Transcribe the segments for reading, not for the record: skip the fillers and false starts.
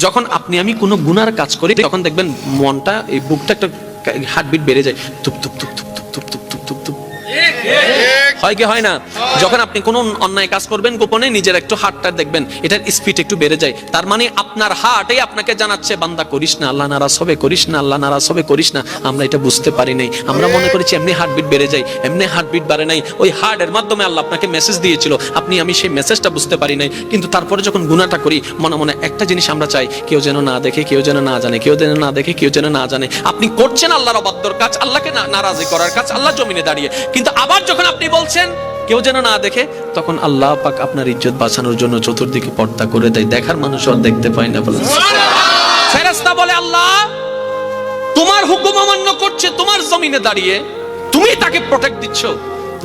যখন আপনি আমি কোনো গুনার কাজ করি তখন দেখবেন মনটা, এই বুকটা একটা হার্টবিট বেড়ে যায়, তুপ তুপ তুপ তুপ তুপ তুপ তুপ তুপ তুপ তুপ, হয় কি হয় না? যখন আপনি কোনো অন্যায় কাজ করবেন গোপনে, নিজের একটু হার্টটা দেখবেন এটার স্পিড একটু বেড়ে যায়। তার মানে আপনার হার্টই আপনাকে জানাচ্ছে বান্দা করিস না, আল্লাহ নারাজ হবে, করিস না, আল্লাহ নারাজ হবে, করিস না। আমরা এটা বুঝতে পারি নাই, আমরা মনে করেছি এমনি হার্টবিট বেড়ে যায়, এমনি হার্টবিট বাড়ে নাই। ওই হার্টের মাধ্যমে আল্লাহ আপনাকে মেসেজ দিয়েছিল, আপনি আমি সেই মেসেজটা বুঝতে পারি নাই। কিন্তু তারপরে যখন গুনাহটা করি মনে মনে একটা জিনিস আমরা চাই, কেউ যেন না দেখে, কেউ যেন না জানে, কেউ যেন না দেখে, কেউ যেন না জানে। আপনি করছেন আল্লাহর অবাধ্যর কাজ, আল্লাহকে নারাজি করার কাজ, আল্লাহ জমিনে দাঁড়িয়ে। কিন্তু আবার যখন আপনি বলছেন কেউ যেন না দেখে, তখন আল্লাহ পাক আপনার ইজ্জত বাঁচানোর জন্য চতুর্দিকে পর্দা করে দেয়, দেখার মানুষ আর দেখতে পায় না। বলেন ফেরেশতা বলে আল্লাহ তোমার হুকুম অমান্য করছে, তোমার জমিনে দাঁড়িয়ে তুমি তাকে প্রোটেক্ট দিচ্ছ।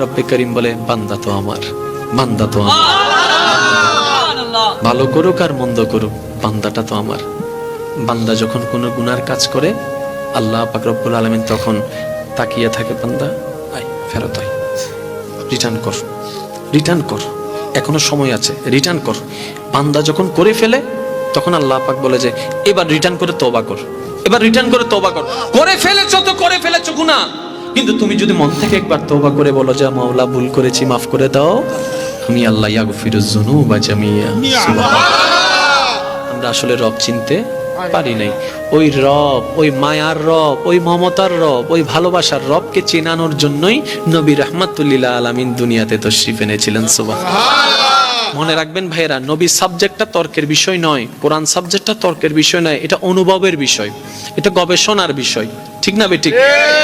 রব্বে করিম বলে বান্দা তো আমার, বান্দা তো আমার, ভালো করুক আর মন্দ করুক বান্দাটা তো আমার। বান্দা যখন কোনো গুনার কাজ করে আল্লাহ পাক রব্বুল আলামিন তখন তাকিয়ে থাকে, বান্দা আয়, ফেরত আয়, রিটার্ন কর, রিটার্ন কর, এখনো সময় আছে, রিটার্ন কর। বান্দা যখন করে ফেলে তখন আল্লাহ পাক বলে যে এবার রিটার্ন করে তওবা কর, এবার রিটার্ন করে তওবা কর। করে ফেলেছো তো করে ফেলেছো গুনাহ, কিন্তু তুমি যদি মন থেকে একবার তওবা করে বলো যে মাওলা ভুল করেছি, মাফ করে দাও, আমি আল্লাহ ইয়াগফিরুজ যুনুবা জামিয়া। সুবহানাল্লাহ। আমরা আসলে রব চিনতে পারি নাই। ওই রব, ওই মায়ার রব, ওই মমতার রব, ওই ভালোবাসার রবকে চেনানোর জন্যই নবী রাহমাতুল লিল আলামিন দুনিয়াতে তাশরীফ এনেছিলেন। সুবহানাল্লাহ। মনে রাখবেন ভাইরা, নবী সাবজেক্টটা তর্কের বিষয় নয়, কোরআন সাবজেক্টটা তর্কের বিষয় নয়, এটা অনুভবের বিষয়, এটা গবেষণার বিষয়, ঠিক না বেঠিক?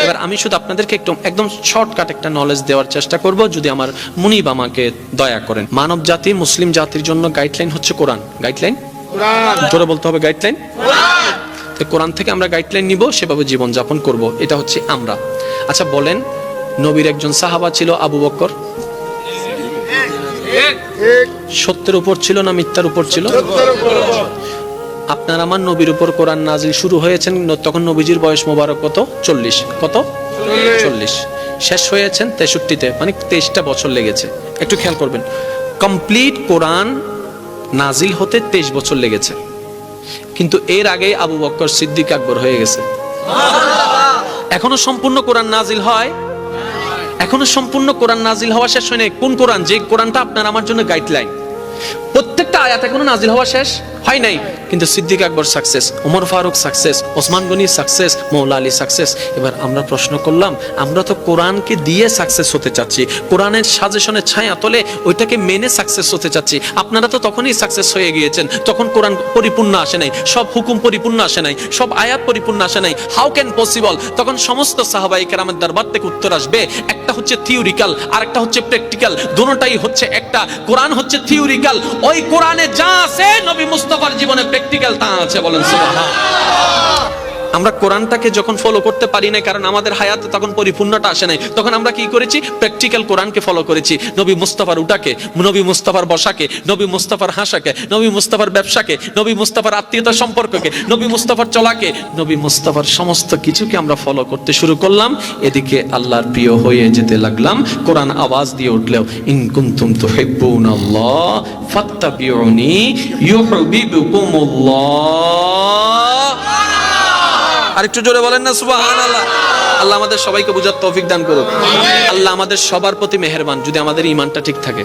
এবার আমি শুধু আপনাদেরকে একদম শর্টকাট একটা নলেজ দেওয়ার চেষ্টা করব, যদি আমার মুনিব আমাকে দয়া করেন। মানব জাতি, মুসলিম জাতির জন্য গাইডলাইন হচ্ছে কোরআন। গাইডলাইন, জোরে বলতে হবে, গাইডলাইন। কোরআন থেকে আমরা গাইডলাইন নিব, সেভাবে জীবন যাপন করব, এটা হচ্ছে আমরা। আচ্ছা বলেন, নবীর একজন সাহাবা ছিল আবু বকর, সত্যের উপর ছিল না মিথ্যার উপর ছিল? আপনার আমার নবীর উপর কোরআন নাজিল শুরু হয়েছেন তখন নবীজির বয়স মোবারক কত? 40। কত? 40। শেষ হয়েছেন 63-তে, মানে 23টা বছর লেগেছে। একটু খেয়াল করবেন, কমপ্লিট কোরআন নাজিল হতে 23 বছর লেগেছে। কিন্তু এর আগে আবু বকর সিদ্দিক আকবর হয়ে গেছে। এখনো সম্পূর্ণ কোরআন নাজিল হয়, এখনো সম্পূর্ণ কোরআন নাজিল হওয়া শেষ হয়নি। কোন কোরআন? যে কোরআনটা আপনার আমার জন্য গাইডলাইন। প্রত্যেকটা আয়াত এখনো নাজিল হওয়া শেষ হয় নাই, কিন্তু Siddique Akbar success, Omar Farooq success, Osman Gani success, Maula Ali success. এবার আমরা প্রশ্ন করলাম, আমরা তো কোরআনকে দিয়ে সাকসেস হতে চাচ্ছি, কোরআনের সাজেশনের ছায়া তলে ওইটাকে মেনে সাকসেস হতে চাচ্ছি। আপনারা তো তখনই সাকসেস হয়ে গিয়েছেন, তখন কোরআন পরিপূর্ণ আসে নাই, সব হুকুম পরিপূর্ণ আসে নাই, সব আয়াত পরিপূর্ণ আসে নাই। How can possible? তখন সমস্ত সাহাবায়ে কেরামের দরবার থেকে উত্তর আসবে, একটা হচ্ছে থিওরিক্যাল আর একটা হচ্ছে প্র্যাকটিক্যাল, দুটোটাই হচ্ছে একটা। কোরআন হচ্ছে থিওরিক্যাল, ওই কোরআনে যা আছে নবী মুস্তাফার জীবনে প্র্যাকটিক্যাল তা আছে। বলেন সুবহানাল্লাহ। আমরা কোরআনটাকে যখন ফলো করতে পারি না, কারণ আমাদের হায়াতে তখন পরিপূর্ণতা আসে নাই, তখন আমরা কি করেছি? প্র্যাকটিক্যাল কোরআনকে ফলো করেছি। নবী মুস্তাফার উঠাকে, নবী মুস্তাফার বসাকে, নবী মুস্তাফার হাসাকে, নবী মুস্তাফার ব্যবসাকে, নবী মুস্তাফার আত্মীয়তা সম্পর্ককে, নবী মুস্তাফার চলাকে, নবী মুস্তাফার সমস্ত কিছুকে আমরা ফলো করতে শুরু করলাম। এদিকে আল্লাহর প্রিয় হয়ে যেতে লাগলাম। কোরআন আওয়াজ দিয়ে উঠলেও, ইন কুনতুম তুহিব্বুনাল্লাহ ফাত্তাবিউনি ইউহিব্বুকুমুল্লাহ। আরেকটু জোরে বলেন না সুবহানাল্লাহ। আল্লাহ আমাদের সবাইকে বুঝার তৌফিক দান করুক। আল্লাহ আমাদের সবার প্রতি মেহেরবান, যদি আমাদের ঈমানটা ঠিক থাকে।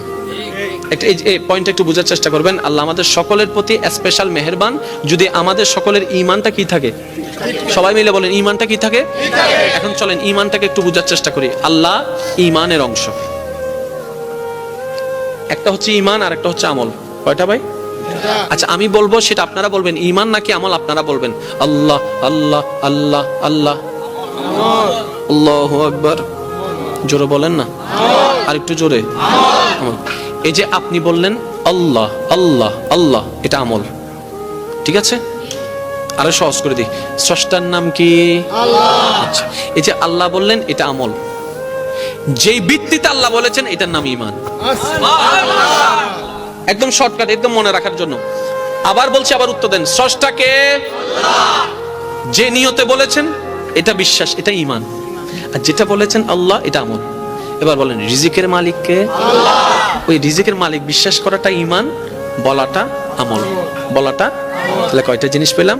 একটা এই পয়েন্টটা একটু বোঝার চেষ্টা করবেন। আল্লাহ আমাদের সকলের প্রতি স্পেশাল মেহেরবান, যদি আমাদের সকলের ঈমানটা কি থাকে। সবাই মিলে বলেন, ঈমানটা কি থাকে? এখন চলেন ঈমানটাকে একটু বোঝার চেষ্টা করি। আল্লাহ ঈমানের অংশ, একটা হচ্ছে ঈমান আর একটা হচ্ছে আমল। কয়টা ভাই? আচ্ছা আমি বলবো, সেটা আপনারা বলবেন, ঈমান নাকি আমল আপনারা বলবেন। আল্লাহ আল্লাহ আল্লাহ আল্লাহ, আল্লাহু আকবার। জোরে বলেন না, আর একটু জোরে। এই যে আপনি বললেন আল্লাহ আল্লাহ আল্লাহ, এটা আমল, ঠিক আছে? আরো সহজ করে দিই, স্রষ্টার নাম কি? আল্লাহ। আচ্ছা, এই যে আল্লাহ বললেন, এটা আমল। যেই ভিত্তিতে আল্লাহ বলেছেন, এটার নাম ঈমান। একদম শর্টকাট, একদম মনে রাখার জন্য। আবার বলছি, আবার উত্তর দেন। স্রষ্টাকে আল্লাহ, যে নিয়তে বলেছেন এটা বিশ্বাস, এটা ঈমান। আর যেটা বলেছেন আল্লাহ, এটা আমল। এবার বলেন, রিজিকের মালিক কে? আল্লাহ। ওই রিজিকের মালিক বিশ্বাস করাটা ঈমান, বলাটা আমল, বলাটা। তাহলে কয়টা জিনিস পেলাম?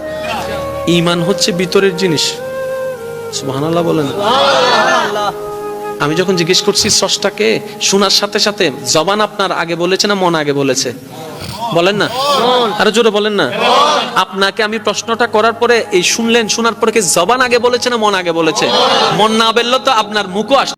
ঈমান হচ্ছে ভিতরের জিনিস। সুবহানাল্লাহ বলেন। আমি যখন জিজ্ঞেস করছি স্রষ্টাকে, শোনার সাথে সাথে জবান আপনার আগে বলেছে না মন আগে বলেছে? বলেন না, আরো জোরে বলেন না। আপনাকে আমি প্রশ্নটা করার পরে এই শুনলেন, শোনার পরে কি জবান আগে বলেছে না মন আগে বলেছে? মন না বললে তো আপনার মুখও আস।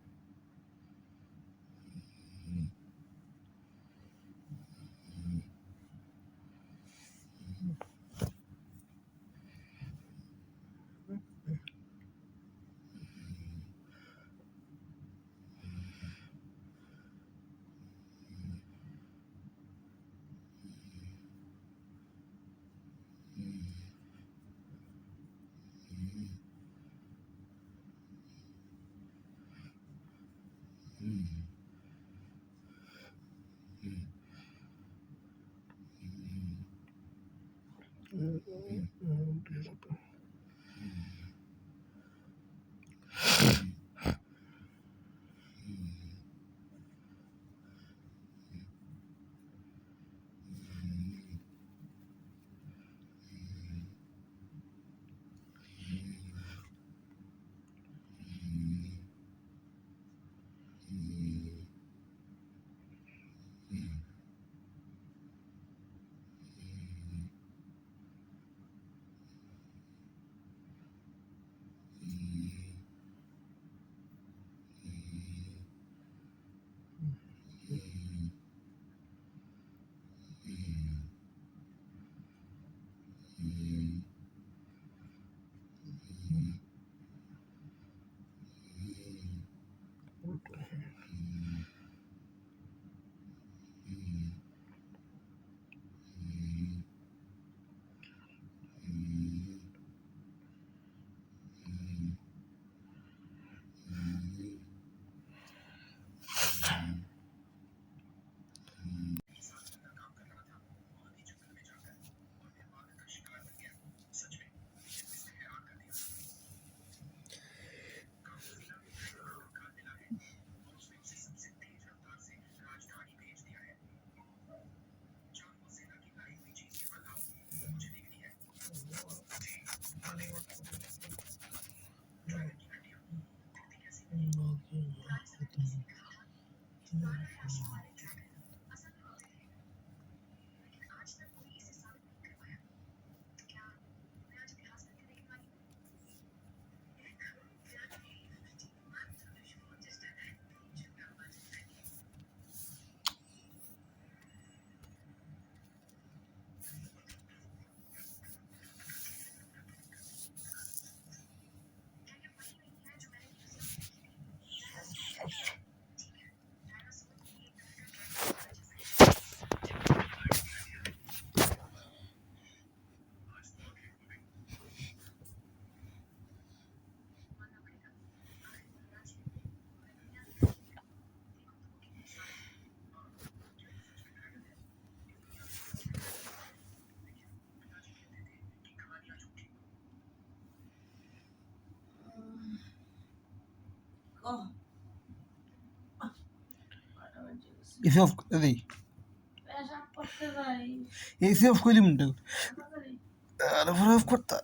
এসি অফ দিই, এসি অফ করে দিই, আর অফ করতে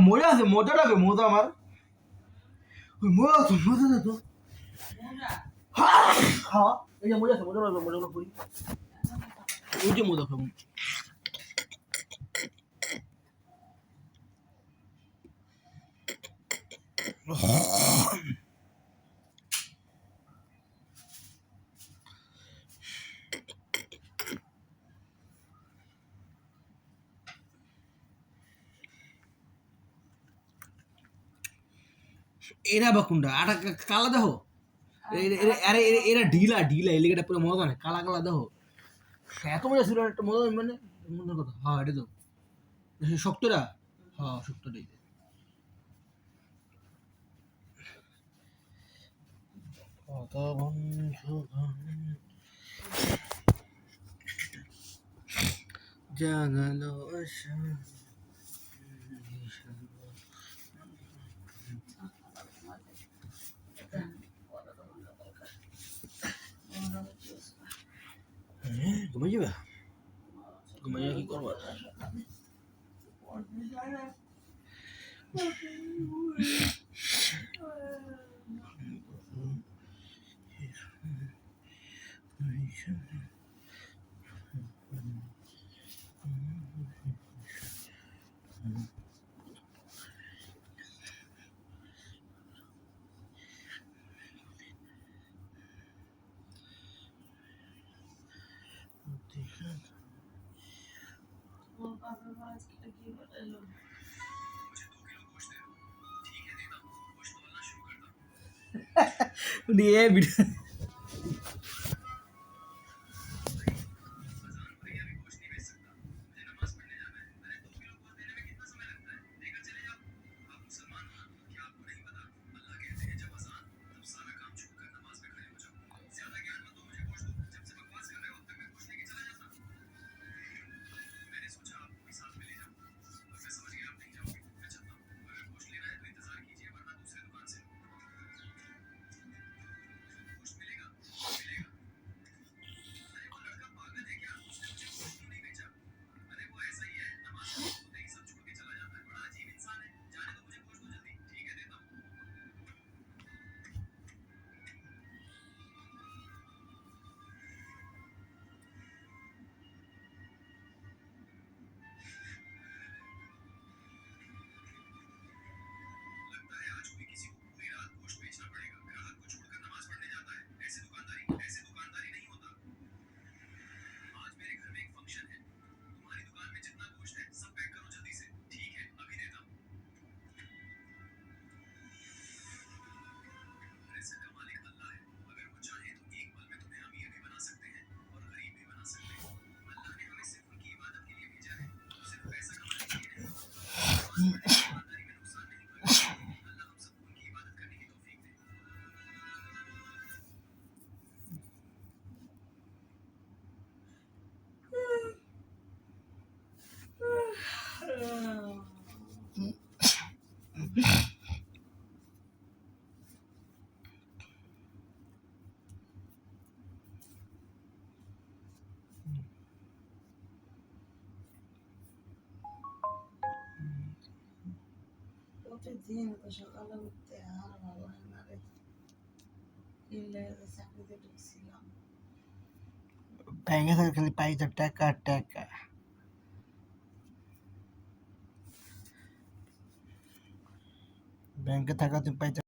মজা আছে, মজাটাকে মজা আমার ওই মজা আছে, মজা আছে তো হ্যাঁ এই যে মজা আছে, মজা লাগবে, মজা করি ওই যে মজা খাবো। এরা বা কোনটা আটা কালা দেখো, আরে এরা ঢিলা ঢিলা এই লেগেটা পুরো মজা নেই, কালা কালা দেখো এত মজা ছিল, একটা মজা মানে মজার কথা। হ্যাঁ এটা তো শক্তরা, হ্যাঁ শক্তটাই কত বন্ধু জাগালো আশা। ঘুমাই যাবে, ঘুমাইয়া কি করবা? ये वीडियो প্রতিদিন তো সকালে উঠতে আর ভালো হয় না রে, কিনলে চাকরিতে ঢুকছিলাম। ব্যাংকে থাকে খালি পাইছো টাকা টাকা, ব্যাংকে থাকা তুমি পাইছো